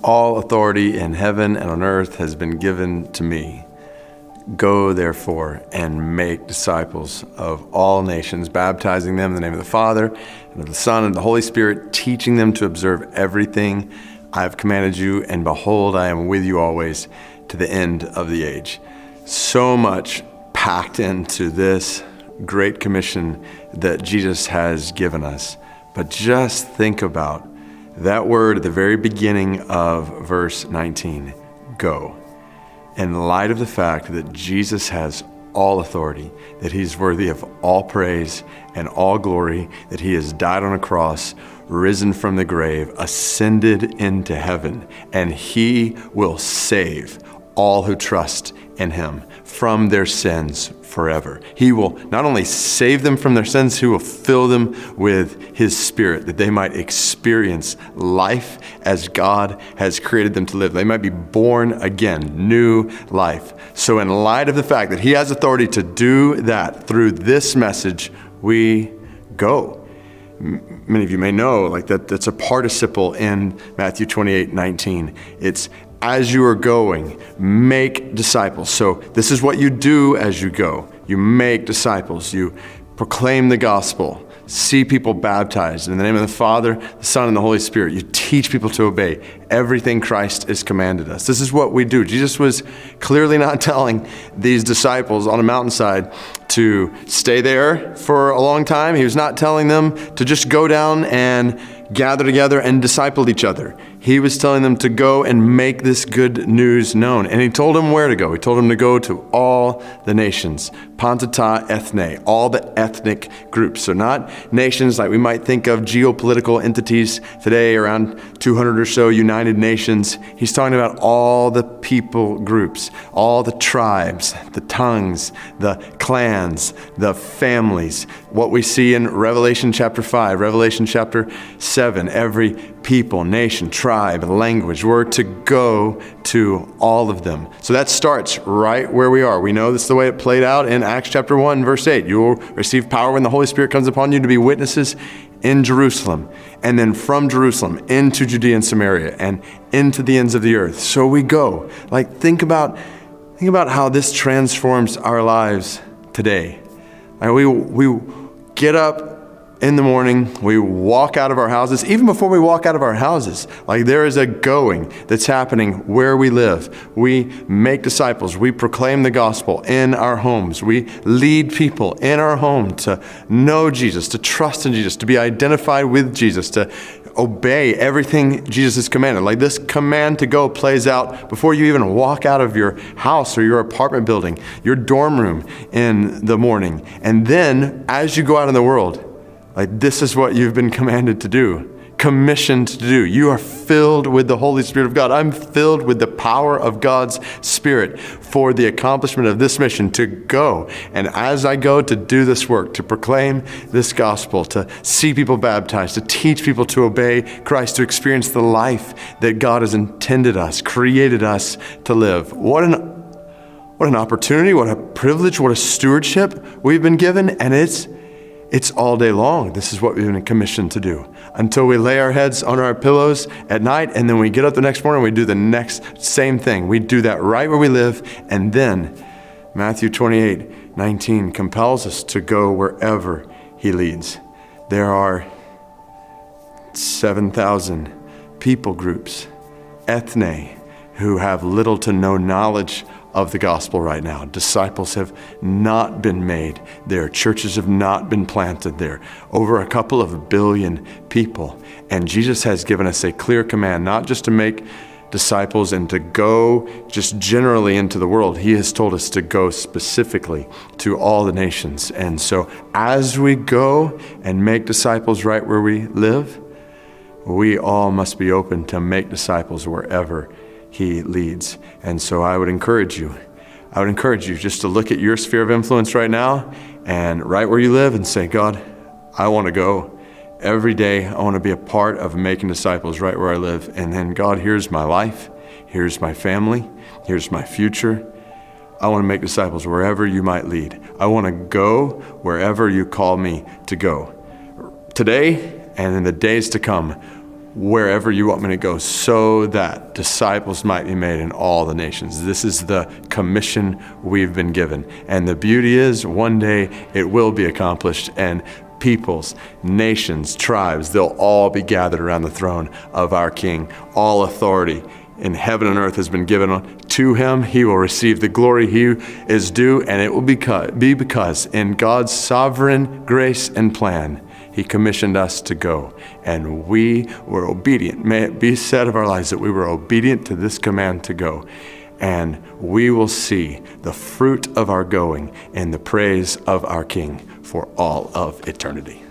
All authority in heaven and on earth has been given to me. Go, therefore, and make disciples of all nations, baptizing them in the name of the Father, and of the Son, and of the Holy Spirit, teaching them to observe everything I have commanded you, and behold, I am with you always to the end of the age. So much packed into this great commission that Jesus has given us. But just think about that word at the very beginning of verse 19, go. In light of the fact that Jesus has all authority, that he's worthy of all praise and all glory, that he has died on a cross, risen from the grave, ascended into heaven, and he will save all who trust in him from their sins forever. He will not only save them from their sins, he will fill them with his Spirit, that they might experience life as God has created them to live. They might be born again, new life. So in light of the fact that he has authority to do that through this message, we go. Many of you may know that's a participle in Matthew 28:19. It's as you are going, make disciples. So this is what you do as you go. You make disciples. You proclaim the gospel. See people baptized in the name of the Father, the Son, and the Holy Spirit. You teach people to obey everything Christ has commanded us. This is what we do. Jesus was clearly not telling these disciples on a mountainside to stay there for a long time. He was not telling them to just go down and gather together and disciple each other. He was telling them to go and make this good news known. And he told them where to go. He told them to go to all the nations, pantata ethne, all the ethnic groups. So not nations like we might think of geopolitical entities today, around 200 or so United Nations. He's talking about all the people groups, all the tribes, the tongues, the clans, the families. What we see in Revelation chapter 5, Revelation chapter 7, every people, nation, tribe, language. We're to go to all of them. So that starts right where we are. We know this is the way it played out in Acts chapter 1, verse 8. You will receive power when the Holy Spirit comes upon you to be witnesses in Jerusalem, and then from Jerusalem into Judea and Samaria and into the ends of the earth. So we go. Think about how this transforms our lives today. We get up in the morning, we walk out of our houses. Even before we walk out of our houses, there is a going that's happening where we live. We make disciples. We proclaim the gospel in our homes. We lead people in our home to know Jesus, to trust in Jesus, to be identified with Jesus, to obey everything Jesus has commanded. This command to go plays out before you even walk out of your house or your apartment building, your dorm room in the morning. And then as you go out in the world, this is what you've been commanded to do, commissioned to do. You are filled with the Holy Spirit of God. I'm filled with the power of God's Spirit for the accomplishment of this mission, to go. And as I go to do this work, to proclaim this gospel, to see people baptized, to teach people to obey Christ, to experience the life that God has intended us, created us to live. What an opportunity, what a privilege, what a stewardship we've been given. And it's all day long. This is what we've been commissioned to do until we lay our heads on our pillows at night, and then we get up the next morning and we do the next same thing. We do that right where we live, and then Matthew 28:19 compels us to go wherever he leads. There are 7,000 people groups, ethne, who have little to no knowledge of the gospel right now. Disciples have not been made there. Churches have not been planted there. Over a couple of billion people. And Jesus has given us a clear command, not just to make disciples and to go just generally into the world. He has told us to go specifically to all the nations. And so as we go and make disciples right where we live, we all must be open to make disciples wherever he leads. And so I would encourage you just to look at your sphere of influence right now and right where you live and say, God, I want to go every day. I want to be a part of making disciples right where I live. And then, God, here's my life. Here's my family. Here's my future. I want to make disciples wherever you might lead. I want to go wherever you call me to go. Today and in the days to come, wherever you want me to go, so that disciples might be made in all the nations. This is the commission we've been given. And the beauty is, one day it will be accomplished, and peoples, nations, tribes, they'll all be gathered around the throne of our King. All authority in heaven and earth has been given to him. He will receive the glory he is due, and it will be because in God's sovereign grace and plan, he commissioned us to go, and we were obedient. May it be said of our lives that we were obedient to this command to go, and we will see the fruit of our going in the praise of our King for all of eternity.